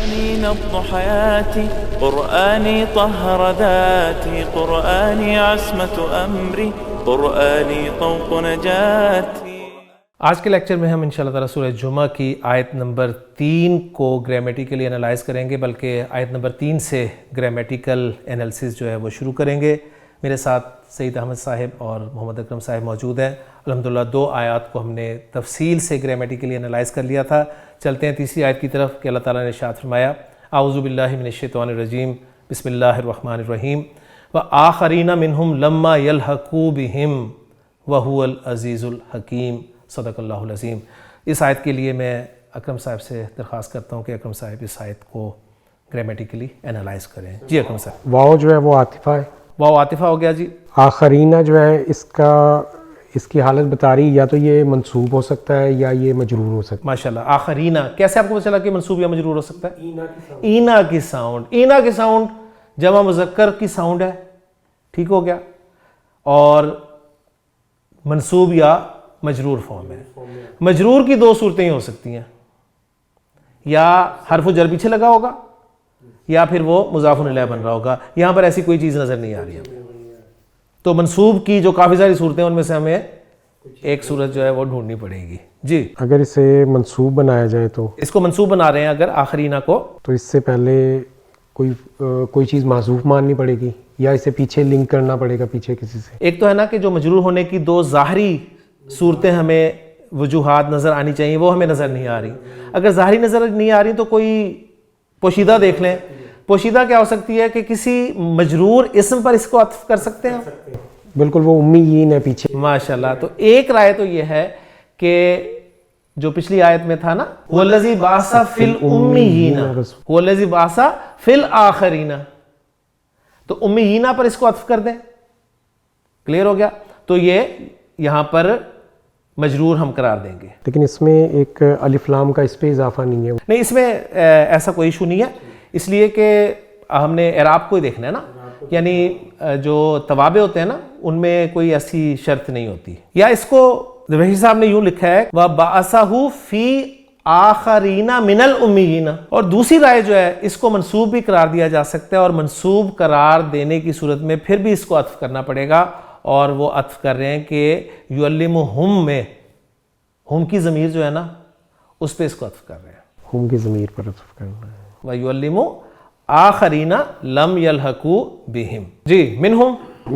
قرآني نبض حياتي، قرآني طهر ذاتي، قرآني عصمة أمري، قرآني طوق نجاتي۔ آج کے لیکچر میں ہم انشاءاللہ تعالیٰ سورہ جمعہ کی آیت نمبر 3 کو گرامیٹیکلی انالائز کریں گے، بلکہ آیت نمبر 3 سے گرامیٹیکل انالیسس جو ہے وہ شروع کریں گے۔ میرے ساتھ سعید احمد صاحب اور محمد اکرم صاحب موجود ہیں۔ الحمدللہ 2 آیات کو ہم نے تفصیل سے گرامیٹیکلی انالائز کر لیا تھا۔ چلتے ہیں تیسری آیت کی طرف کہ اللہ تعالیٰ نے ارشاد فرمایا، اعوذ باللہ من الشیطان الرجیم، بسم اللہ الرحمن الرحیم، وآخرین منہم لما یلحقوا بہم وہو العزیز الحکیم، صدق اللہ العظیم۔ اس آیت کے لیے میں اکرم صاحب سے درخواست کرتا ہوں کہ اکرم صاحب اس آیت کو گرامیٹیکلی انالائز کریں۔ جی اکرم صاحب۔ واو جو ہے وہ عاطفہ ہے، واو عاطفہ ہو گیا جی۔ آخرینہ جو ہے اس کی حالت بتا رہی، یا تو یہ منصوب ہو سکتا ہے یا یہ مجرور ہو سکتا ہے۔ ماشاءاللہ، آخرینہ کیسے آپ کو پتہ چلا کہ منصوب یا مجرور ہو سکتا ہے؟ اینا کی ساؤنڈ، اینا کی ساؤنڈ جمع مذکر کی ساؤنڈ ہے، ٹھیک ہو گیا، اور منصوب یا مجرور فارم ہے۔ مجرور کی 2 صورتیں ہی ہو سکتی ہیں، یا حرف جر پیچھے لگا ہوگا یا پھر وہ مضاف الیہ بن رہا ہوگا۔ یہاں پر ایسی کوئی چیز نظر نہیں آ رہی ہے، تو منصوب کی جو کافی ساری صورتیں ان میں سے ہمیں ایک صورت جو ہے وہ ڈھونڈنی پڑے گی۔ جی، اگر اسے منصوب بنایا جائے تو اس کو منصوب بنا رہے ہیں اگر آخرینہ کو، تو اس سے پہلے کوئی چیز محذوف ماننی پڑے گی، یا اسے پیچھے لنک کرنا پڑے گا پیچھے کسی سے۔ ایک تو ہے نا کہ جو مجرور ہونے کی 2 ظاہری صورتیں ہمیں وجوہات نظر آنی چاہیے، وہ ہمیں نظر نہیں آ رہی۔ اگر ظاہری نظر نہیں آ رہی تو کوئی پوشیدہ دیکھ لیں۔ پوشیدہ کیا ہو سکتی ہے کہ کسی مجرور اسم پر اس کو عطف کر سکتے ہیں، بالکل، وہ امیین ہے پیچھے۔ ماشاءاللہ۔ تو ایک رائے تو یہ ہے کہ جو پچھلی آیت میں تھا نا، وَالَّذِي بَعَثَ فِي الْأُمِّيِّينَ وَالَّذِي بَعَثَ فِي الْآخَرِينَ، تو امیین پر اس کو عطف کر دیں، کلیئر ہو گیا، تو یہ یہاں پر مجرور ہم قرار دیں گے۔ لیکن اس میں ایک الف لام کا اس پہ اضافہ نہیں ہے۔ نہیں، اس میں ایسا کوئی ایشو نہیں ہے، اس لیے کہ ہم نے اعراب کو ہی دیکھنا ہے نا، یعنی جو توابع ہوتے ہیں نا ان میں کوئی ایسی شرط نہیں ہوتی۔ یا اس کو وحی صاحب نے یوں لکھا ہے، وَبَعَثَهُ فِي آخَرِينَ مِنَ الْأُمِّيِّينَ، اور دوسری رائے جو ہے اس کو منصوب بھی قرار دیا جا سکتا ہے، اور منصوب قرار دینے کی صورت میں پھر بھی اس کو عطف کرنا پڑے گا، اور وہ عطف کر رہے ہیں کہ یعلمہم میں ہم کی ضمیر جو ہے نا اس پہ اس کو عطف کر رہے ہیں، ہم کی ضمیر پر عطف کرنا ہے۔ وَيُعَلِّمُ آخَرِينَ لَمْ يَلْحَقُوا بِهِمْ۔ جی،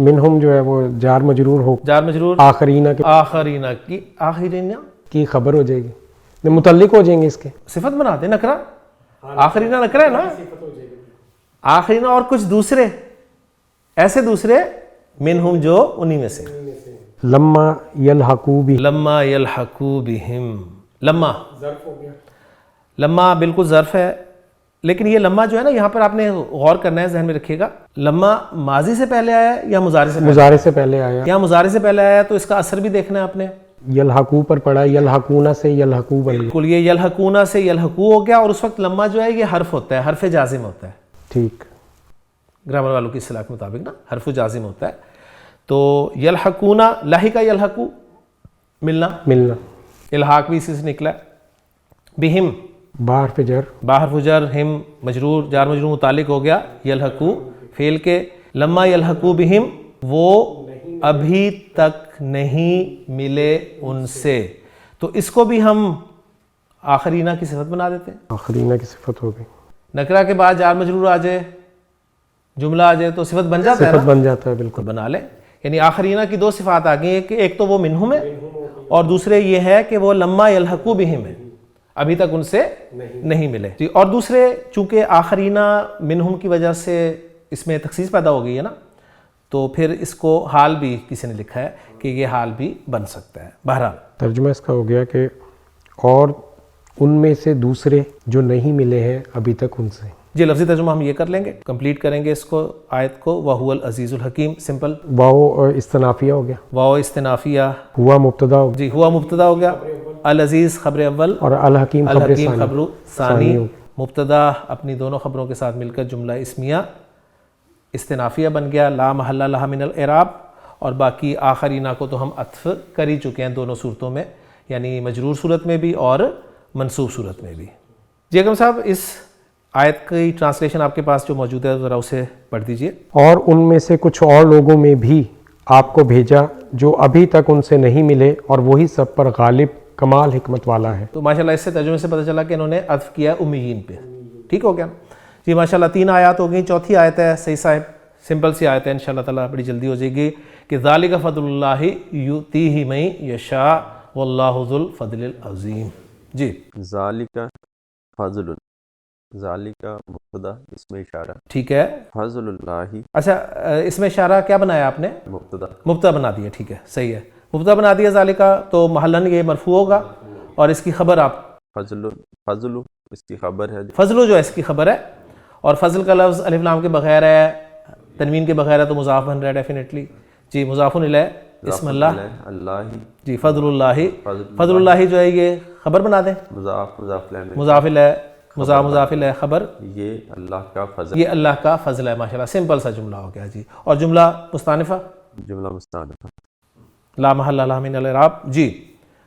منہم جو ہے وہ جار مجرور ہو، جار مجرور آخرینہ کی خبر ہو جائے گی، متعلق ہو جائیں گے، اس کے صفت بنا دیں، نکرہ، آخرینہ نکرہ ہے نا، آخرینہ اور کچھ دوسرے ایسے دوسرے منہم جو انہی میں سے۔ لما یلحقوا بہم، لما یلحقوا بہم، لما ظرف ہو گیا، لما بالکل ظرف ہے، لیکن یہ لما جو ہے نا یہاں پر آپ نے غور کرنا ہے، ذہن میں رکھیے گا، لما ماضی سے پہلے آیا ہے یا مضارع سے پہلے؟ مضارع سے پہلے آیا۔ یہاں مضارع سے پہلے آیا تو اس کا اثر بھی دیکھنا ہے آپ نے۔ یلحقوا پر پڑا، یلحقون سے یلحقوا بن گیا، بالکل، یہ یلحقون سے یلحقوا ہو گیا، اور اس وقت لما جو ہے یہ حرف ہوتا ہے، حرف جازم ہوتا ہے، ٹھیک، گرامر والوں کی اصطلاح کے مطابق نا حرف جازم ہوتا ہے۔ تو یلحقون، لاحقہ یلحقوا، ملنا، الحاق بھی اسی سے نکلا ہے۔ بہم، باحرف جر، باحرف جر، ہم مجرور، جار مجرور متعلق ہو گیا یلحقوا فعل کے۔ لما یلحقوا بہم، وہ ابھی تک نہیں ملے ان سے، تو اس کو بھی ہم آخرینہ کی صفت بنا دیتے ہیں۔ آخرینہ کی صفت ہو گئی، نکرہ کے بعد جار مجرور آ جائے، جملہ آ جائے تو صفت بن جاتا ہے، صفت بن جاتا ہے، بالکل بنا لیں۔ یعنی آخرینہ کی 2 صفات آ گئی ہیں کہ ایک تو وہ منہم ہے، اور دوسرے یہ ہے کہ وہ لما یلحقوا بہم ہے، ابھی تک ان سے نہیں ملے۔ جی، اور دوسرے چونکہ آخرینہ منہم کی وجہ سے اس میں تخصیص پیدا ہو گئی ہے نا، تو پھر اس کو حال بھی کسی نے لکھا ہے کہ یہ حال بھی بن سکتا ہے۔ بہرحال ترجمہ اس کا ہو گیا کہ اور ان میں سے دوسرے جو نہیں ملے ہیں ابھی تک ان سے۔ جی، لفظی ترجمہ ہم یہ کر لیں گے، کمپلیٹ کریں گے اس کو، آیت کو، وَهُوَ الْعَزِيزُ الْحَكِيمُ، سمپل۔ واو استنافیہ ہو گیا، واو استنافیہ، ہوا مبتدا ہو گیا، جی، ہوا مبتدا ہو گیا، العزیز خبر اول، اور الحکیم خبر ثانی، مبتدا اپنی دونوں خبروں کے ساتھ مل کر جملہ اسمیہ استنافیہ بن گیا، لا محل لہا من الاعراب، اور باقی آخرینہ کو تو ہم عطف کر ہی چکے ہیں دونوں صورتوں میں، یعنی مجرور صورت میں بھی اور منصوب صورت میں بھی۔ جی اکرم صاحب، اس آیت کی ٹرانسلیشن آپ کے پاس جو موجود ہے ذرا اسے پڑھ دیجئے. اور ان میں سے کچھ اور لوگوں میں بھی آپ کو بھیجا جو ابھی تک ان سے نہیں ملے اور وہی سب پر غالب کمال حکمت والا ہے. تو ماشاءاللہ اس سے ترجمے سے پتہ چلا کہ انہوں نے عطف کیا امیین پہ. ٹھیک ہو گیا جی ماشاءاللہ. 3 آیات ہو گئیں. چوتھی آیت ہے صحیح صاحب, سمپل سی آیت ہے انشاءاللہ تعالیٰ, بڑی جلدی ہو جائے گی کہ ذالک فضل اللہ یؤتیہ من یشاء واللہ ذو الفضل العظیم. جی ذالک فضل, ذالک مبتدا اسم اشارہ, ٹھیک ہے. فضل اللہ اچھا اس میں اشارہ کیا بنایا آپ نے؟ مبتدا, مبتدا بنا دیا. ٹھیک ہے صحیح ہے, مبتدا بنا دیا ذالکا, تو محلن یہ مرفوع ہوگا اور اس کی خبر آپ فضل, فضل اس کی خبر ہے, فضل جو ہے اس کی خبر ہے, اور فضل کا لفظ الف لام کے بغیر ہے, تنوین کے بغیر ہے, تو مضاف بن رہا ہے ڈیفینیٹلی. جی مضاف الیہ اسم اللہ, اللہ جی فضل اللہ, فضل اللہ جو ہے یہ خبر بنا دیں, مضاف مضاف الیہ, مضاف الیہ مضاف الیہ خبر, یہ اللہ کا فضل, یہ اللہ کا فضل ہے. ماشاءاللہ سمپل سا جملہ ہو گیا جی. اور جملہ مستانفہ جملہ مستانفہ لا محل لها من الاعراب. جی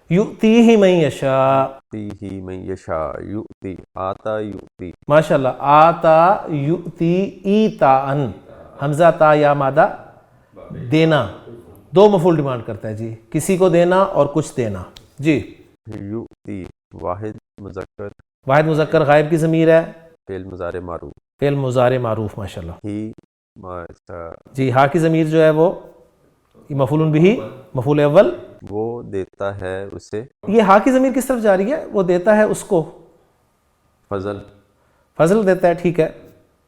یؤتیہ من یشاء, یؤتیہ من یشاء, یؤتی آتا یؤتی, ماشاءاللہ آتا یؤتی ایتاءن, حمزہ تا یا مادہ دینا, 2 مفعول ڈیمانڈ کرتا ہے جی, کسی کو دینا اور کچھ دینا. جی یؤتی واحد مذکر, واحد مذکر غائب کی ضمیر ہے, فعل مضارع معروف, فعل مضارع معروف. ماشاءاللہ ہی جی ہا کی ضمیر جو ہے وہ مفعول بہ, مفعول اول, وہ دیتا ہے اسے, یہ ہا کی ضمیر کس طرف جا رہی ہے؟ وہ دیتا ہے اس کو, فضل فضل دیتا ہے. ٹھیک ہے,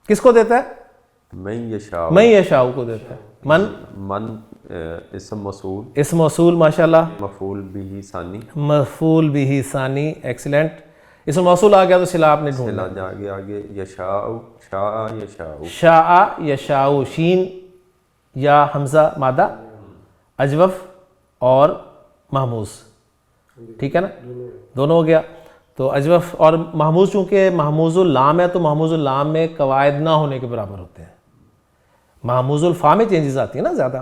کس کو دیتا ہے؟ من یشاء, من یشاء کو دیتا ہے. من من اسم موصول, اسم موصول ماشاءاللہ, مفعول بہ ثانی, مفعول بہ ثانی, ایکسیلنٹ. اسم موصول آ گیا تو صلہ آپ نے ڈھونڈنا. آگے آگے یشاء, شاء یشاء, شاء یشاء, شین یا حمزہ مادہ, اجوف اور محموز. ٹھیک ہے نا, دونوں ہو گیا. تو اجوف اور محموز چونکہ محموز اللام ہے تو محموز اللام میں قواعد نہ ہونے کے برابر ہوتے ہیں. محموز الفا میں چینجز آتی ہیں نا زیادہ,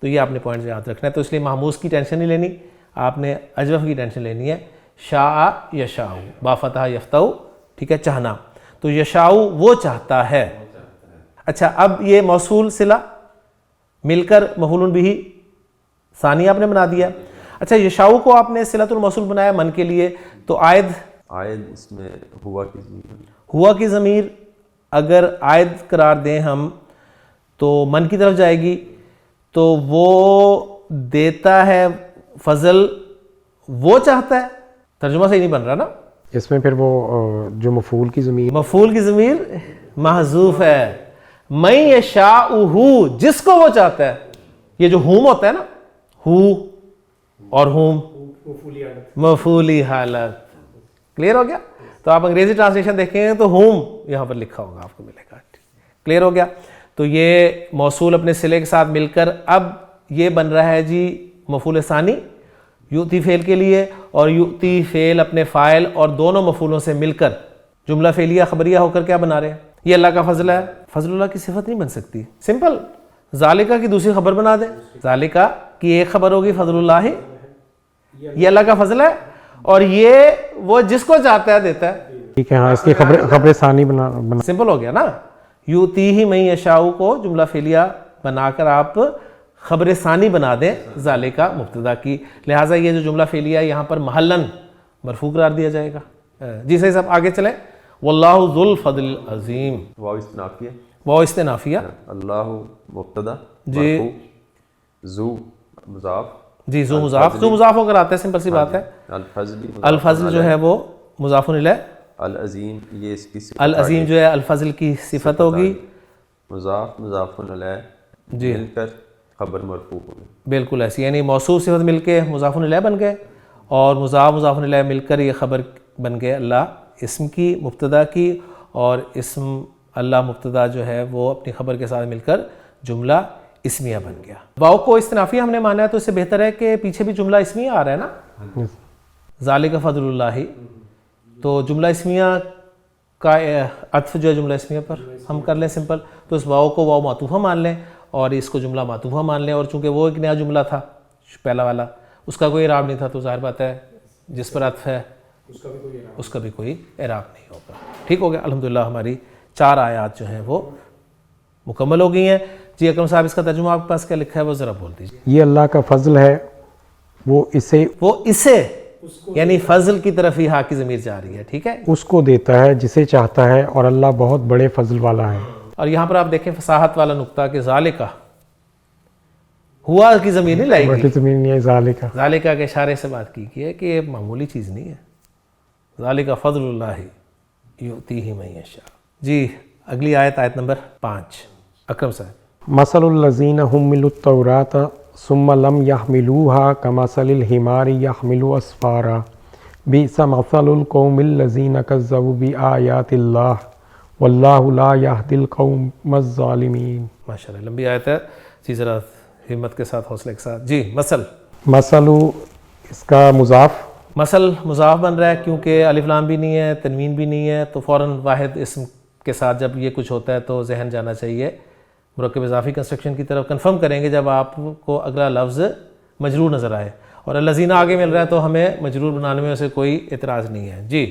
تو یہ آپ نے پوائنٹ یاد رکھنا ہے. تو اس لیے محموز کی ٹینشن نہیں لینی, آپ نے اجوف کی ٹینشن لینی ہے. شاء یشاء, با فتح یفتح, ٹھیک ہے, چاہنا. تو یشاء وہ چاہتا ہے. اچھا اب یہ موصول صلہ مل کر مفعول بہ ثانی آپ نے بنا دیا. اچھا یشاء کو آپ نے صلۃ الموصول بنایا من کے لیے, تو عائد اس میں ہوا کی ضمیر, ہوا کی ضمیر اگر عائد قرار دیں ہم تو من کی طرف جائے گی, تو وہ دیتا ہے فضل, وہ چاہتا ہے. ترجمہ صحیح نہیں بن رہا نا اس میں, پھر وہ جو مفعول کی ضمیر, مفعول کی ضمیر محذوف ہے. من یشاءہ, جس کو وہ چاہتا ہے. یہ جو ہوم ہوتا ہے نا, ہو اور ہوم مفعولی حالت, کلیئر ہو گیا. تو آپ انگریزی ٹرانسلیشن دیکھیں گے تو ہوم یہاں پر لکھا ہوگا, آپ کو ملے گا. کلیئر ہو گیا. تو یہ موصول اپنے صلے کے ساتھ مل کر اب یہ بن رہا ہے جی مفعول ثانی یؤتی فعل کے لیے, اور یؤتی فعل اپنے فاعل اور دونوں مفعولوں سے مل کر جملہ فعلیہ خبریہ ہو کر کیا بنا رہے ہیں؟ یہ اللہ کا فضل ہے. فضل اللہ کی صفت نہیں بن سکتی, سمپل. ذالکہ کی دوسری خبر بنا دیں, ذالکہ کی ایک خبر ہوگی فضل اللہ, یہ اللہ کا فضل ہے, اور یہ وہ جس کو چاہتا ہے دیتا ہے. ٹھیک ہے, ہاں اس کی خبر ثانی بنا, سمپل ہو گیا نا. یؤتیہ من یشاء کو جملہ فعلیہ بنا کر آپ خبر ثانی بنا دیں ذالکہ مبتدا کی, لہٰذا یہ جو جملہ فعلیہ یہاں پر محلن مرفوع قرار دیا جائے گا. جی صحیح صاحب آگے چلیں. واللہ ذو الفضل العظیم, واو استنافیہ, واو استنافیہ, اللہ مبتدا, جی ذو مضاف, جی ذو مضاف, ذو مضاف ہو کر آتا ہے, سمپل سی بات ہے. الفضل جو ہے وہ مضاف الیہ, العظیم یہ اس کی صفت, العظیم جو ہے الفضل کی صفت ہوگی, مضاف مضاف الیہ جی مل کر خبر مرفوع ہوگی. بالکل ایسی, یعنی موصوف صفت مل کے مضاف الیہ بن گئے, اور مضاف الیہ مل کر یہ خبر بن گئے اللہ اسم کی, مبتدا کی, اور اسم اللہ مبتدا جو ہے وہ اپنی خبر کے ساتھ مل کر جملہ اسمیہ بن گیا. واو کو استنافیہ ہم نے مانا ہے, تو اس سے بہتر ہے کہ پیچھے بھی جملہ اسمیہ آ رہا ہے نا, ذالک فضل اللہ, تو جملہ اسمیہ کا عطف جو ہے جملہ اسمیہ پر ہم کر لیں سمپل. تو اس واو کو واو معطوفہ مان لیں اور اس کو جملہ معطوفہ مان لیں, اور چونکہ وہ ایک نیا جملہ تھا پہلا والا, اس کا کوئی اعراب نہیں تھا, تو ظاہر بات ہے جس پر عطف ہے اس کا بھی کوئی اعراب نہیں ہوگا. ٹھیک ہو گیا. الحمدللہ ہماری 4 آیات جو ہیں وہ مکمل ہو گئی ہیں. جی اکرم صاحب اس کا ترجمہ آپ کے پاس کیا لکھا ہے وہ ذرا بول دیجیے. یہ اللہ کا فضل ہے، وہ اسے یعنی فضل کی طرف ہی ہا کی ضمیر جا رہی ہے. ٹھیک ہے، اس کو دیتا ہے جسے چاہتا ہے، اور اللہ بہت بڑے فضل والا ہے. اور یہاں پر آپ دیکھیں فصاحت والا نقطہ کہ ذالکہ ہوا کی ضمیر نہیں لائی بڑی گی. زمین نہیں ہے ذالکہ. ذالکہ کے اشارے سے بات کی ہے کہ یہ معمولی چیز نہیں ہے. ذالکہ فضل اللہ یؤتیہ من یشاء. جی اگلی آیت نمبر 5 اکرم صاحب. مثل الذین حملوا التوراۃ ثم لم يحملوها كمثل الحمار يحمل اسفارا بئس مثل القوم الذین كذبوا بآیات اللہ واللہ لا يهدی القوم الظالمین. ماشاء اللہ لمبی آیت ہے جی، ذرا ہمت کے ساتھ حوصلے کے ساتھ. جی مثل اس کا مضاف مثل مضاف بن رہا ہے کیونکہ الف لام بھی نہیں ہے، تنوین بھی نہیں ہے، تو فوراً واحد اسم کے ساتھ جب یہ کچھ ہوتا ہے تو ذہن جانا چاہیے مرکب اضافی کنسٹرکشن کی طرف. کنفرم کریں گے جب آپ کو اگلا لفظ مجرور نظر آئے، اور الذین آگے مل رہا ہے تو ہمیں مجرور بنانے میں اسے کوئی اعتراض نہیں ہے. جی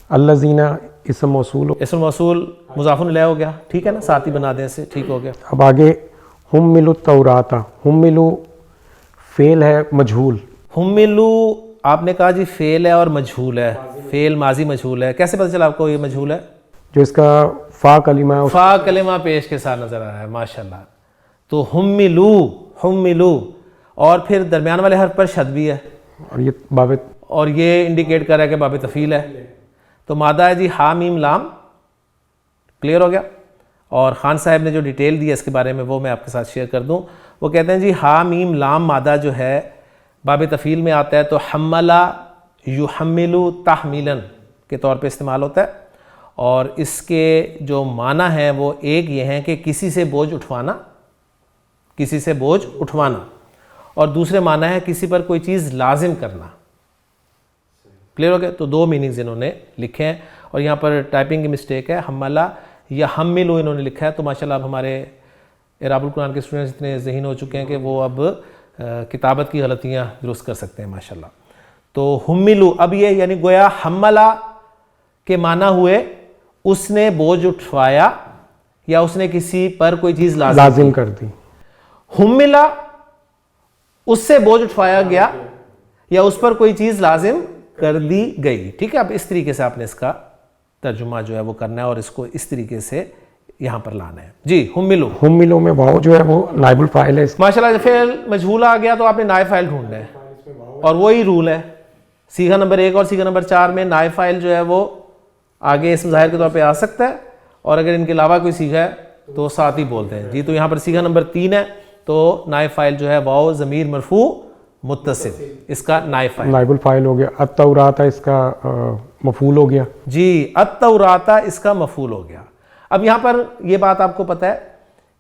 الذین اسم موصول. اسم موصول مضاف الیہ ہو گیا، ٹھیک ہے نا، ساتھ ہی بنا دیں اسے، ٹھیک ہو گیا. اب آگے حملوا التوراۃ. حملوا فعل ہے مجہول. حملو آپ نے کہا جی فعل ہے اور مجہول ہے، فعل ماضی مجہول ہے. کیسے پتہ چلا آپ کو یہ مجہول ہے؟ جو اس کا فا کلمہ ہے فا کلمہ پیش کے ساتھ نظر آ رہا ہے. ماشاءاللہ. تو حملو اور پھر درمیان والے حرف پر شد بھی ہے، اور یہ باب اور یہ انڈیکیٹ کر رہا ہے کہ باب تفعیل ہے. تو مادہ ہے جی ہا میم لام. کلیئر ہو گیا. اور خان صاحب نے جو ڈیٹیل دی ہے اس کے بارے میں وہ میں آپ کے ساتھ شیئر کر دوں. وہ کہتے ہیں جی ہا میم لام مادہ جو ہے باب تفعیل میں آتا ہے تو حملہ یحملو تحمیلاً کے طور پہ استعمال ہوتا ہے، اور اس کے جو معنی ہیں وہ ایک یہ ہیں کہ کسی سے بوجھ اٹھوانا، اور دوسرے معنی ہے کسی پر کوئی چیز لازم کرنا. کلیئر ہو گیا. تو 2 میننگز انہوں نے لکھے ہیں، اور یہاں پر ٹائپنگ کی مسٹیک ہے، حملہ یا حملو انہوں نے لکھا ہے. تو ماشاءاللہ اب ہمارے اعراب القرآن کے اسٹوڈنٹس اتنے ذہین ہو چکے ہیں کہ وہ اب کتابت کی غلطیاں درست کر سکتے ہیں ماشاءاللہ. تو حملو اب یہ یعنی گویا حملہ کے معنی ہوئے اس نے بوجھ اٹھوایا یا اس نے کسی پر کوئی چیز لازم کر دی. حملہ اس سے بوجھ اٹھوایا گیا یا اس پر کوئی چیز لازم کر دی گئی. ٹھیک ہے، اب اس طریقے سے آپ نے اس کا ترجمہ جو ہے وہ کرنا ہے اور اس کو اس طریقے سے یہاں پر لانا ہے. جی حملو میں واو جو ہے وہ نائب الفاعل ہے. ماشاءاللہ فعل مجہول آ گیا تو آپ نے نائب فاعل ڈھونڈنا ہے، اور وہی رول ہے صیغہ نمبر 1 اور صیغہ نمبر 4 میں. نائب فاعل جو ہے وہ آگے اسم ظاہر کے طور پہ آ سکتا ہے، اور اگر ان کے علاوہ کوئی صیغہ ہے تو ساتھ ہی بولتے ہیں. جی تو یہاں پر صیغہ نمبر 3 ہے تو نائب فاعل جو ہے واو ضمیر مرفوع متصل، اس کا نائب الفاعل ہو گیا. التوراۃ اس کا مفعول ہو گیا. جی التوراۃ اس کا مفعول ہو گیا. اب یہاں پر یہ بات آپ کو پتہ ہے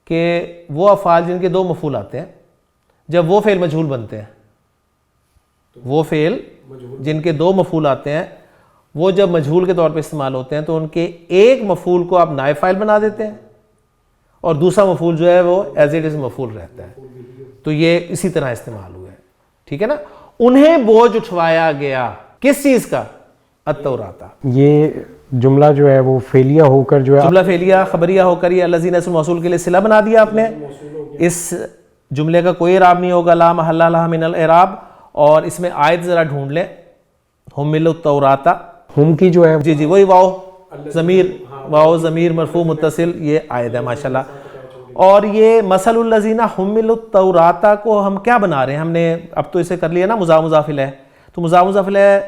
کہ وہ افعال جن کے 2 مفعول آتے ہیں جب وہ فعل مجہول بنتے ہیں، وہ فعل جن کے 2 مفعول آتے ہیں وہ جب مجہول کے طور پہ استعمال ہوتے ہیں تو ان کے ایک مفعول کو آپ نائب فاعل بنا دیتے ہیں اور دوسرا مفعول جو ہے وہ ایز اٹ از مفعول رہتا ہے. تو یہ اسی طرح استعمال ہوا ہے. ٹھیک ہے نا. انہیں بوجھ اٹھوایا گیا کس چیز کا؟ التوراۃ. یہ جملہ جو ہے وہ فعلیہ ہو کر جو ہے جملہ فعلیہ خبریہ ہو کر یہ الذین اسم موصول کے لیے صلہ بنا دیا آپ نے. اس جملے کا کوئی اعراب نہیں ہوگا، لا محل لہا من الاعراب. اور اس میں آیت ذرا ڈھونڈ لیں، حملوا التوراۃ. ہم کی جو ہے جی وہی واو ضمیر مرفوع متصل یہ آیت ہے ماشاءاللہ. اور یہ مثل الذین حملوا التوراۃ کو ہم کیا بنا رہے ہیں؟ ہم نے اب تو اسے کر لیا نا مضاف الیہ. تو مضاف الیہ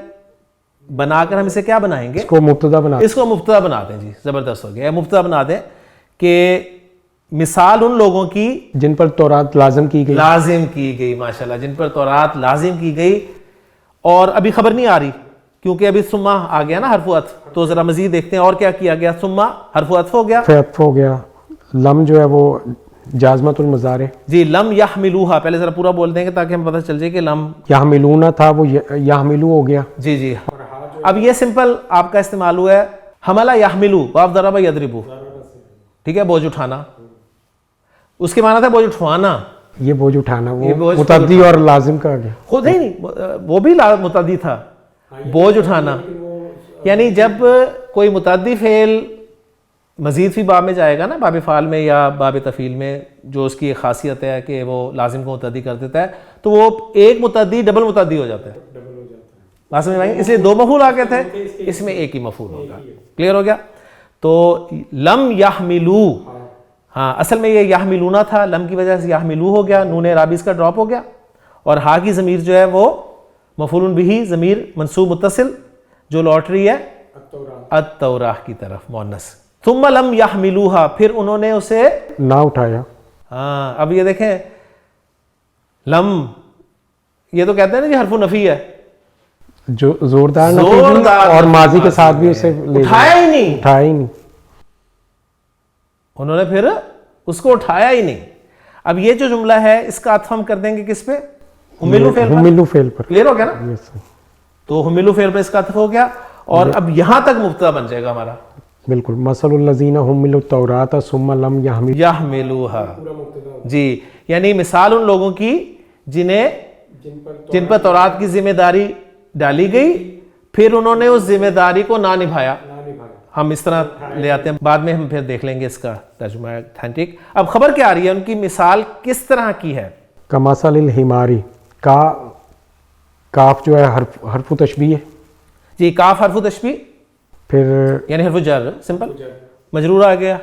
بنا کر ہم اسے کیا بنائیں گے؟ اس کو مبتدا بنا دیں. جی زبردست ہو گیا. مبتدا بنا دیں کہ مثال ان لوگوں کی جن پر تورات لازم کی گئی ماشاءاللہ، جن پر تورات لازم کی گئی. اور ابھی خبر نہیں آ رہی کیونکہ ابھی ثم آ گیا نا حرف عطف. تو ذرا مزید دیکھتے ہیں اور کیا کیا گیا. ثم حرف عطف ہو گیا. لم جو ہے وہ جازمۃ المضارع. جی لم یحملوها پہلے ذرا پورا بول دیں گے تاکہ ہمیں پتہ چل جائے کہ لم یحملون تھا وہ یحملو ہو گیا. جی اب یہ سمپل آپ کا استعمال ہوا ہے حملہ یحملو واو ضرب یضرب. ٹھیک ہے، بوجھ اٹھانا. اس کے معنی تھا بوجھ اٹھوانا. یہ بوجھ اٹھانا وہ متعدی اور لازم کا آگے خود ہی نہیں، وہ بھی متعدی تھا. بوجھ اٹھانا یعنی جب کوئی متعدی فعل مزید فی باب میں جائے گا نا، باب فعال میں یا باب تفعیل میں، جو اس کی ایک خاصیت ہے کہ وہ لازم کو متعدی کر دیتا ہے، تو وہ ایک متعدی ڈبل متعدی ہو جاتا ہے. بات سمجھ میں آئی؟ اس لیے دو مفعول آ گئے تھے، اس میں ایک ہی مفعول ہوگا. کلیئر ہو گیا؟ تو لم یحملو، ہاں اصل میں یہ یحملونا تھا، لم کی وجہ سے یحملو ہو گیا، نون اعرابی اس کا ڈراپ ہو گیا، اور ہا کی ضمیر جو ہے وہ مفعول بہ ضمیر منصوب متصل جو لوٹ رہی ہے التوراہ کی طرف مؤنث. ثم لم یحملوها، پھر انہوں نے اسے نہ اٹھایا. ہاں اب یہ دیکھیں لم، یہ تو کہتے ہیں نا جی حرف نفی ہے، جو زوردار نفی بھی اور ماضی کے ساتھ بھی اسے اٹھایا ہی نہیں، اٹھایا ہی نہیں. انہوں نے پھر اس کو اٹھایا ہی نہیں. اب یہ جو جملہ ہے اس کا عطف ہم کر دیں گے کس پہ؟ حملو فعل پر. حملو فعل پر. کلیئر ہو گیا نا؟ تو حملو فعل پر اس کا عطف ہو گیا، اور اب یہاں تک مبتدا بن جائے گا ہمارا. بالکل. مثل الذین حملوا التوراۃ ثم لم یحملوها، جی یعنی مثال ان لوگوں کی جن پر تورات کی ذمہ داری ڈالی گئی، پھر انہوں نے اس ذمہ داری کو نہ نبھایا. ہم اس طرح لے آتے ہیں، بعد میں ہم پھر دیکھ لیں گے اس کا ترجمہ اتھینٹک. اب خبر کیا آ رہی ہے؟ ان کی مثال کس طرح کی ہے؟ کمثل الحمار، کاف جو ہے حرف تشبیہ ہے. جی کاف حرف تشبیہ، پھر یعنی حرف جر، سمپل مجرور آ گیا.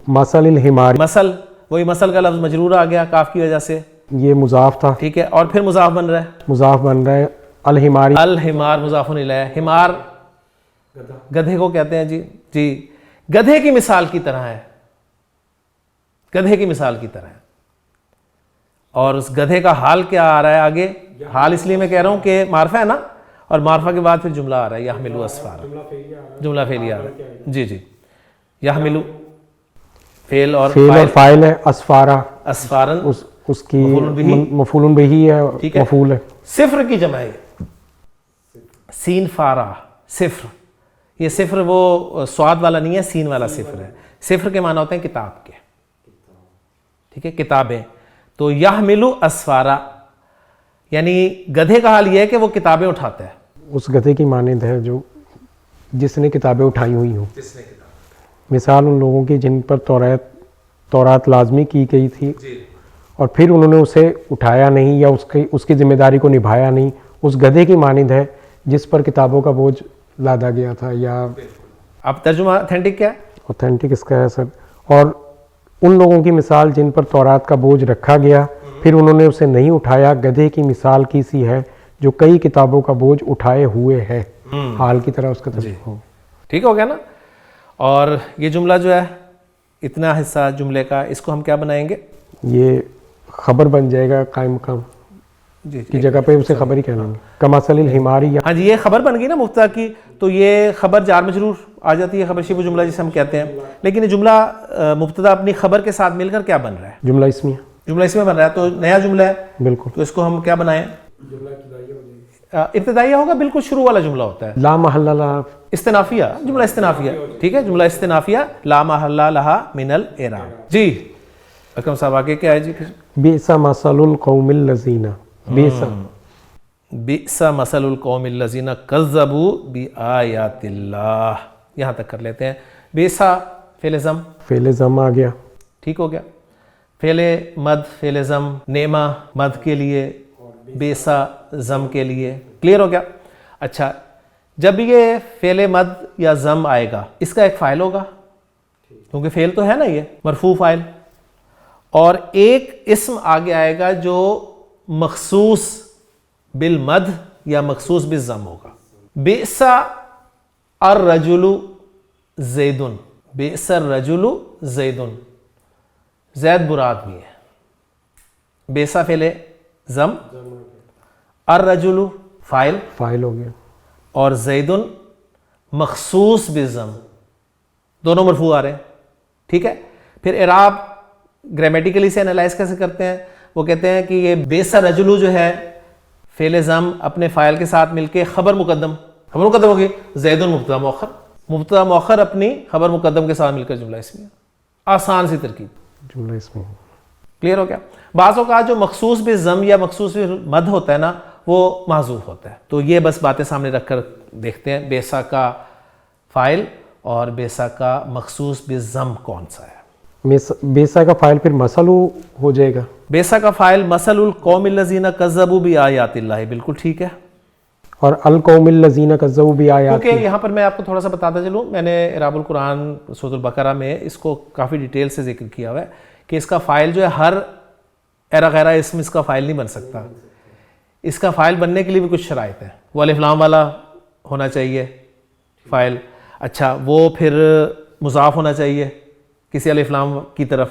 مثل الحمار، مثل، وہی مثل کا لفظ مجرور آ گیا کاف کی وجہ سے، یہ مضاف تھا. ٹھیک ہے، اور پھر مضاف بن رہا ہے، مضاف بن رہا ہے. الحماری، الحمار مضاف الیہ، حمار گدھے کو کہتے ہیں. جی گدھے کی مثال کی طرح ہے، گدھے کی مثال کی طرح ہے. اور اس گدھے کا حال کیا آ رہا ہے آگے؟ حال اس لیے میں کہہ رہا ہوں کہ معرفہ ہے نا، اور معرفہ کے بعد پھر جملہ آ رہا ہے یحملو اسفارا، جملہ فعلی آ رہا ہے. جی یحملو فعل اور فاعل ہے. اسفارا، اسفارن اس کی مفعول بہ ہے، مفعول ہے. صفر کی جمع ہے، سین فارا، صفر. یہ صفر وہ سواد والا نہیں ہے، سین والا صفر ہے. صفر کے معنی ہوتے ہیں کتاب کے، ٹھیک ہے، کتابیں. تو یحملو اسفارا یعنی گدھے کا حال یہ ہے کہ وہ کتابیں اٹھاتا ہے. اس گدھے کی مانند ہے جو جس نے کتابیں اٹھائی ہوئی ہوں. مثال ان لوگوں کی جن پر تورات لازمی کی گئی تھی، اور پھر انہوں نے اسے اٹھایا نہیں یا اس کی ذمہ داری کو نبھایا نہیں. اس گدھے کی مانند ہے جس پر کتابوں کا بوجھ لادا گیا تھا. یا اب ترجمہ اتھینٹک کیا ہے؟ اوتھینٹک اس کا ہے سر. اور ان لوگوں کی مثال جن پر تورات کا بوجھ رکھا گیا، پھر انہوں نے اسے نہیں اٹھایا، گدھے کی مثال کی سی ہے جو کئی کتابوں کا بوجھ اٹھائے ہوئے ہے. حال کی طرح اس کا ترجمہ ہو. ٹھیک ہو گیا نا؟ اور یہ جملہ جو ہے، اتنا حصہ جملے کا، اس کو ہم کیا بنائیں گے؟ یہ خبر بن جائے گا قائم مقام کی جگہ پہ اسے خبر ہی کہنا ہے. کمثل الحمار، ہاں جی یہ خبر بن گئی نا مبتدا کی، تو یہ خبر جار مجرور آ جاتی ہے، خبر شبہ جملہ جسے ہم کہتے ہیں. لیکن یہ جملہ مبتدا اپنی خبر کے ساتھ مل کر کیا بن رہا ہے؟ جملہ اسمیہ. جملہ اس میں بن رہا ہے، تو نیا جملہ ہے. بالکل. تو اس کو ہم کیا بنائیں؟ ابتدائیہ ہوگا، بالکل شروع والا جملہ ہوتا ہے. لا محل لہا، استنافیہ، جملہ استنافیہ. ٹھیک ہے، جملہ استنافیہ لا محل لہا من الاعراب. جی اکرم صاحب آگے کیا ہے جی؟ بئس مثل القوم الذین، بئس مثل القوم الذین کذبوا بآیات اللہ. یہاں تک کر لیتے ہیں. بئس فعل ضم، فعل ضم آ گیا. ٹھیک ہو گیا. فعل مد، فعل ضم، نعمہ مد کے لیے، بیسا ضم کے لیے. کلیئر ہو گیا؟ اچھا، جب یہ فعل مد یا ضم آئے گا، اس کا ایک فاعل ہوگا، کیونکہ فعل تو ہے نا یہ مرفوع فاعل، اور ایک اسم آگے آئے گا جو مخصوص بالمد یا مخصوص بالضم ہوگا. بیسا الرجل زیدن، بیسا الرجل زیدن، زید مراد بھی ہے. بیسا فعل ضم، الرجل فاعل ہو گیا، اور زیدن مخصوص بالضم، دونوں مرفوع آ رہے ہیں. ٹھیک ہے. پھر اعراب گرامیٹیکلی سے انالائز کیسے کرتے ہیں؟ وہ کہتے ہیں کہ یہ بیسا رجلو جو ہے فعل ضم اپنے فاعل کے ساتھ مل کے خبر مقدم ہوگی، زیدن مبتدا مؤخر، مبتدا مؤخر اپنی خبر مقدم کے ساتھ مل کر جملہ اسمیہ. آسان سی ترکیب، جملہ اسمیہ. کلیئر ہو گیا؟ بعض اوقات جو مخصوص بالضم یا مخصوص بالمد ہوتا ہے نا، وہ محذوف ہوتا ہے. تو یہ بس باتیں سامنے رکھ کر دیکھتے ہیں بیسا کا فاعل اور بیسا کا مخصوص بالضم کون سا ہے. بیسا کا فاعل پھر مثل ہو جائے گا. بیسا کا فاعل مثل القوم الذین کذبوا بآیات اللہ، بالکل ٹھیک ہے. اور القوم الذین کذبوا بآیات، کیونکہ یہاں پر میں آپ کو تھوڑا سا بتاتا چلوں، میں نے اعراب القرآن سورۃ البقرہ میں اس کو کافی ڈیٹیل سے ذکر کیا ہوا ہے کہ اس کا فاعل جو ہے ہر ایرا غیرہ اسم اس کا فاعل نہیں بن سکتا. اس کا فاعل بننے کے لیے بھی کچھ شرائط ہیں. وہ الف لام والا ہونا چاہیے فاعل، اچھا وہ پھر مضاف ہونا چاہیے کسی الف لام کی طرف.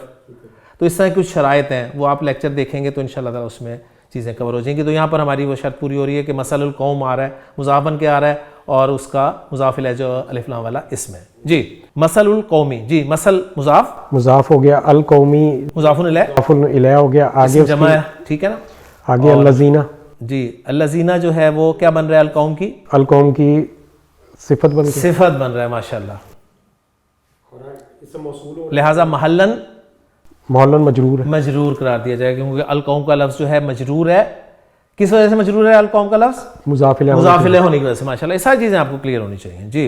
تو اس طرح کچھ شرائط ہیں، وہ آپ لیکچر دیکھیں گے تو انشاءاللہ تعالیٰ اس میں چیزیں کور ہو جائیں گی. تو یہاں پر ہماری وہ شرط پوری ہو رہی ہے کہ مثل القوم آ رہا ہے، مضاف بن کے آ رہا ہے اور اس کا مضاف الیہ جو الف لام والا اسم ہے. جی مثل القومی، جی مثل مضاف ہو گیا، القومی مضاف الیہ مضاف الیہ ہو گیا، آگے اسم جمع ہے، ٹھیک ہے نا. آگے الذین، جی الذین جو ہے وہ کیا بن رہا ہے؟ القوم کی صفت بن رہا ہے، ماشاءاللہ. لہذا محلن مجرور قرار دیا جائے گا، کیونکہ القوم کا لفظ جو ہے مجرور ہے. کس وجہ سے مجرور ہے القوم کا لفظ؟ مضاف الیہ ہونے کی وجہ سے. ماشاءاللہ یہ ساری چیزیں آپ کو کلیئر ہونی چاہیے. جی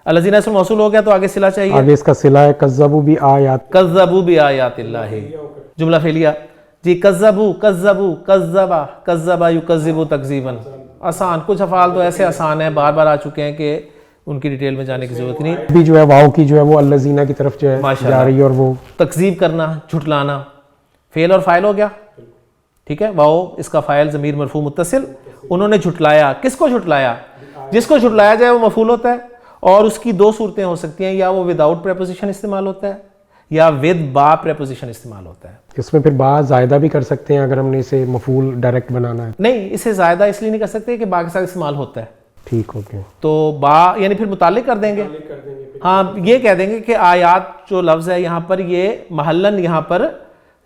الذین اسم موصول ہو گیا تو آگے صلہ چاہیے. آگے اس کا صلہ ہے کذبوا بآیات اللہ، جملہ فعلیہ. جی کذبا یکذب تکذیبا، آسان. کچھ افعال تو ایسے آسان ہیں، بار بار آ چکے ہیں کہ ان کی ڈیٹیل میں جانے کی ضرورت نہیں. بھی جو ہے واو کی جو ہے وہ الذین کی طرف جو ہے جا رہی ہے، اور وہ تکذیب کرنا، جھٹلانا، فعل اور فاعل ہو گیا. ٹھیک ہے، واو اس کا فاعل ضمیر مرفوع متصل. انہوں نے جھٹلایا، کس کو جھٹلایا؟ جس کو جھٹلایا جائے وہ مفعول ہوتا ہے، اور اس کی دو صورتیں ہو سکتی ہیں، یا وہ وداؤٹ پریپوزیشن استعمال ہوتا ہے یا ود با پریپوزیشن استعمال ہوتا ہے. اس میں پھر با زائدہ بھی کر سکتے ہیں اگر ہم نے اسے مفعول ڈائریکٹ بنانا ہے. نہیں، اسے زائدہ اس لیے نہیں کر سکتے کہ با کے ساتھ استعمال ہوتا ہے. ٹھیک ہو گیا. تو با یعنی پھر متعلق کر دیں گے. ہاں یہ کہہ دیں گے کہ آیات جو لفظ ہے یہاں پر یہ محلن یہاں پر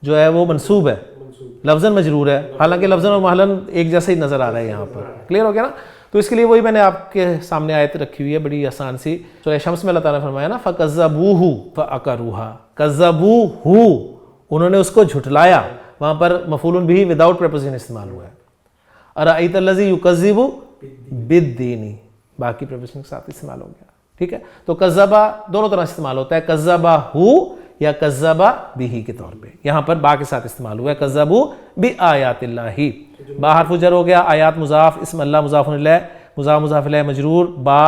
جو ہے وہ منصوب ہے، لفظاً مجرور ہے، حالانکہ لفظاً اور محلن ایک جیسا ہی نظر آ رہا ہے یہاں پر. کلیئر ہو گیا نا. تو اس کے لیے وہی میں نے آپ کے سامنے آیت رکھی ہوئی ہے، بڑی آسان سی. سورہ شمس میں اللہ تعالیٰ نے فرمایا نا فَكَذَّبُوهُ فَعَقَرُوهَا، كَذَّبُوهُ انہوں نے اس کو جھٹلایا. وہاں پر مفعول بہ وداؤٹ پریپوزیشن استعمال ہوا ہے. أَرَأَيْتَ الَّذِي يُكَذِّبُ بِالدِّينِ، باقی پریپوزیشن کے ساتھ استعمال ہو گیا. ٹھیک ہے، تو کذبہ دونوں طرح استعمال ہوتا ہے، کذبہ یا کذبہ بہ کے طور پہ. یہاں پر با کے ساتھ استعمال ہوا ہے، کذبوا بآیات اللہ. با حرف جر ہو گیا، آیات مضاف، اسم اللہ مضاف الیہ، مضاف الیہ مجرور، با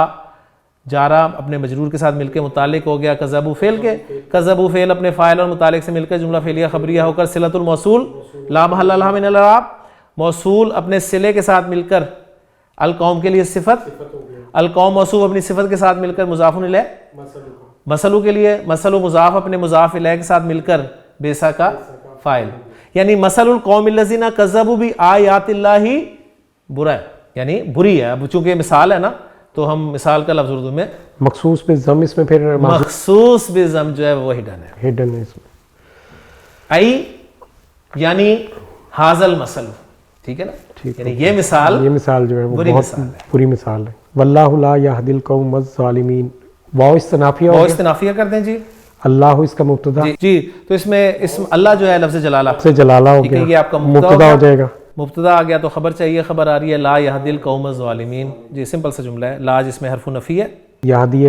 جارہ اپنے مجرور کے ساتھ مل کے متعلق ہو گیا کذبوا فعل کے. کذبوا فعل اپنے فاعل اور متعلق سے مل کر جملہ فعلیہ خبریہ ہو کر صلۃ الموصول لا محل لها من الاعراب. موصول اپنے صلے کے ساتھ مل کر القوم کے لیے صفت، القوم موصوف اپنی صفت کے ساتھ مل کر مضاف الیہ، مثلو کے لیے مثلو مضاف اپنے مضاف الیہ کے ساتھ مل کر بیسا کا فاعل. یعنی مثل القوم الذین کذبوا بآیات اللہ برا ہے، یعنی بری ہے. اب چونکہ مثال ہے نا تو ہم مثال کا لفظ اردو میں مخصوص بالضم، اس میں پھر مخصوص بالضم جو ہے وہ ہڈن ہے. ہڈن ہے اس میں. ای یعنی ھذا المثل، ٹھیک ہے نا، یعنی یہ مثال جو ہے وہ بہت بری مثال ہے. واللہ لا یہدی القوم الظالمین. واو استنافیہ وہ استنافیہ کر دیں. جی اللہ اس کا مبتدا. جی تو اس میں اسم اللہ جو ہے لفظ جلالہ سے جلالہ ہو گیا، یہ آپ کا مبتدا ہو جائے گا. مبتدا آ گیا تو خبر چاہیے، خبر آ رہی ہے لا یہدی القوم الظالمین. جی سمپل سا جملہ ہے. لا جس میں حرف نفی ہے، یہدی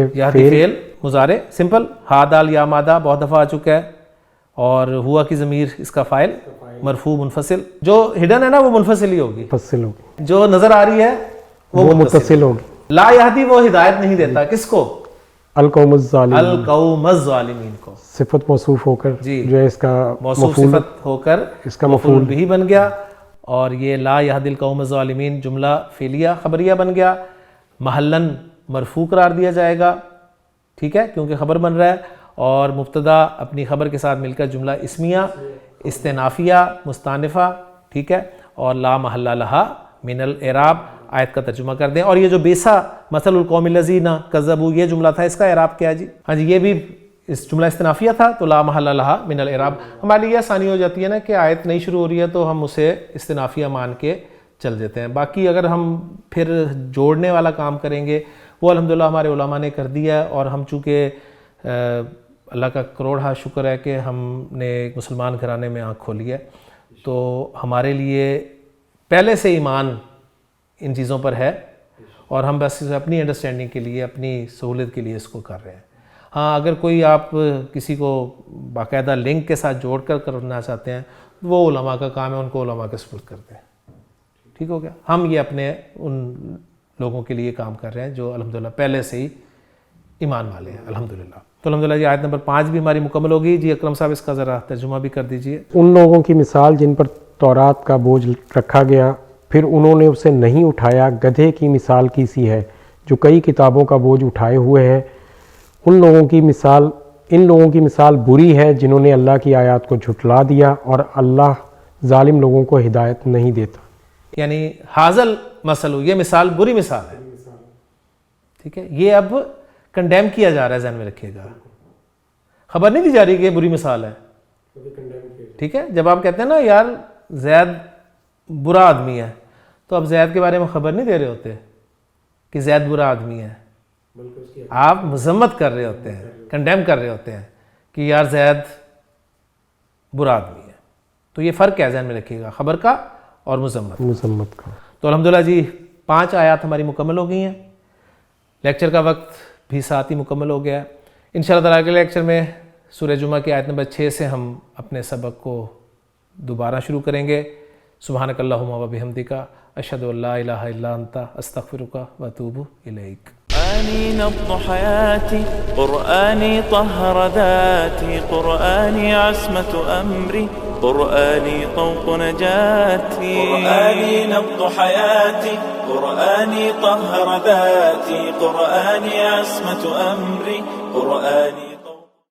فعل مضارع سمپل، ہا دال یا مادہ بہت دفعہ آ چکا ہے، اور ہوا کی ضمیر اس کا فاعل مرفوع منفصل. جو ہڈن ہے نا وہ منفصل ہی ہوگی، متصل ہوگی. جو نظر آ رہی ہے وہ متصل ہوگی. لا یہدی وہ ہدایت نہیں دیتا، کس کو؟ القوم الظالمین، القوم الظالمین کو. صفت موصوف ہو کر جو ہے اس کا موصوف صفت ہو کر اس کا مفعول بھی بن گیا، اور یہ لا یہدی القوم الظالمین جملہ فعلیہ خبریہ بن گیا. محلن مرفوع قرار دیا جائے گا، ٹھیک ہے، کیونکہ خبر بن رہا ہے، اور مبتدا اپنی خبر کے ساتھ مل کر جملہ اسمیہ استنافیہ مستانفہ، ٹھیک ہے، اور لا محل لہا من الاعراب. آیت کا ترجمہ کر دیں. اور یہ جو بیسا مثل القوم الذین کذبوا یہ جملہ تھا، اس کا اعراب کیا ہے؟ جی ہاں جی، یہ بھی اس جملہ استنافیہ تھا، تو لا محل لہا من الاعراب. ہمارے لیے آسانی ہو جاتی ہے نا کہ آیت نہیں شروع ہو رہی ہے تو ہم اسے استنافیہ مان کے چل دیتے ہیں. باقی اگر ہم پھر جوڑنے والا کام کریں گے وہ الحمدللہ ہمارے علماء نے کر دیا ہے، اور ہم چونکہ اللہ کا کروڑا شکر ہے کہ ہم نے ایک مسلمان گھرانے میں آنکھ کھولی ہے، تو ہمارے لیے پہلے سے ایمان ان چیزوں پر ہے اور ہم بس اپنی انڈرسٹینڈنگ کے لیے اپنی سہولت کے لیے اس کو کر رہے ہیں. ہاں اگر کوئی آپ کسی کو باقاعدہ لنک کے ساتھ جوڑ کر کرنا چاہتے ہیں وہ علماء کا کام ہے, ان کو علماء کے سپرد کرتے ہیں. ٹھیک ہو گیا. ہم یہ اپنے ان لوگوں کے لیے کام کر رہے ہیں جو الحمدللہ پہلے سے ہی ایمان والے ہیں الحمدللہ. تو الحمدللہ یہ آیت نمبر 5 بھی ہماری مکمل ہوگی. جی اکرم صاحب اس کا ذرا ترجمہ بھی کر دیجئے. ان لوگوں کی مثال جن پر تورات کا بوجھ رکھا گیا پھر انہوں نے اسے نہیں اٹھایا, گدھے کی مثال کی سی ہے جو کئی کتابوں کا بوجھ اٹھائے ہوئے ہے. ان لوگوں کی مثال بری ہے جنہوں نے اللہ کی آیات کو جھٹلا دیا اور اللہ ظالم لوگوں کو ہدایت نہیں دیتا. یعنی حاضل مثل, یہ مثال بری مثال ہے. ٹھیک ہے, یہ اب کنڈیم کیا جا رہا ہے, ذہن میں رکھیے گا. خبر نہیں دی جا رہی کہ یہ بری مثال ہے. ٹھیک ہے, جب آپ کہتے ہیں نا یار زید برا آدمی ہے تو اب زید کے بارے میں خبر نہیں دے رہے ہوتے کہ زید برا آدمی ہے, آپ مذمت کر رہے ہوتے ہیں, کنڈیم کر رہے ہوتے ہیں کہ یار زید برا آدمی ہے. تو یہ فرق ہے, ذہن میں رکھیے گا, خبر کا اور مذمت کا. تو الحمدللہ جی 5 آیات ہماری مکمل ہو گئی ہیں. لیکچر کا وقت بھی ساتھ ہی مکمل ہو گیا ہے. انشاءاللہ تعالیٰ کے لیکچر میں سورہ جمعہ کی آیت نمبر 6 سے ہم اپنے سبق کو دوبارہ شروع کریں گے. سبحانک اللہم و بحمدک اشہد ان لا الہ الا انت استغفرک و اتوب الیک. قرآني نبض حياتي، قرآني طهر ذاتي، قرآني عصمة أمري، قرآني طوق نجاتي. قرآني نبض حياتي، قرآني طهر ذاتي، قرآني عصمة أمري، قرآني